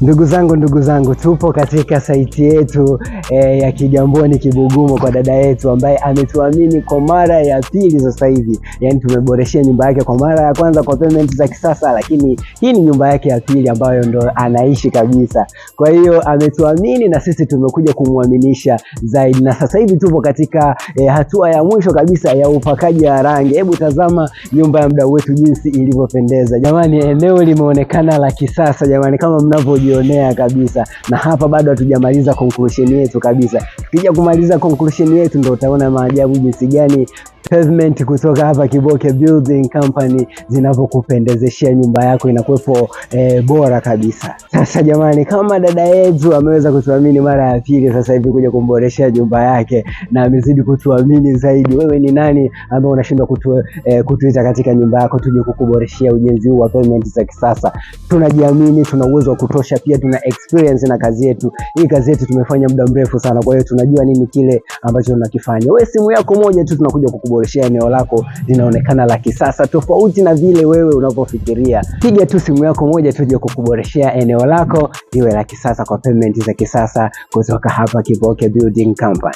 Ndugu zangu tupo katika site yetu ya Kigamboni Kibugumo kwa dada yetu ambaye ametuamini kwa mara ya pili sasa hivi. Yaani tumeboreshia nyumba yake kwa mara ya kwanza kwa payment za kisasa, lakini hii ni nyumba yake ya pili ambayo ndo anaishi kabisa. Kwa hiyo ametuamini na sisi tumekuja kumuaminisha zaidi, na sasa hivi tupo katika hatua ya mwisho kabisa ya upakaji wa rangi. Hebu tazama nyumba ya mdau wetu jinsi ilivyopendeza. Jamani, eneo limeonekana la kisasa jamani, kama mnavyojionea kabisa. Na hapa bado hatujamaliza conclusion yetu kabisa. Tukija kumaliza conclusion yetu ndio utaona maajabu jinsi gani pavement kutoka hapa Kiboke Building Company zinavyokupendezeshia nyumba yako, inakuwepo bora kabisa. Sasa jamani, kama dada yetu ameweza kutuamini mara ya pili sasa hivi kuja kumboreshea nyumba yake na amezidi kutuamini zaidi, wewe ni nani ambaye unashindwa kutuita katika nyumba yako tuje kukuboreshea ujenzi huu wa pavement za kisasa? Tunajiamini, tuna uwezo wa kutosha, pia tuna experience na kazi yetu. Hii kazi yetu tumefanya muda mrefu sana, kwa hiyo tunajua nini kile ambacho tunakifanya. Wewe simu yako moja tu tunakuja kukuboreshea eneo lako linaonekana la kisasa tofauti na vile wewe unavyofikiria. Piga tu simu yako moja tuje kukuboreshea eneo lako liwe la kisasa kwa payment za kisasa kutoka hapa Kiboke Building Company.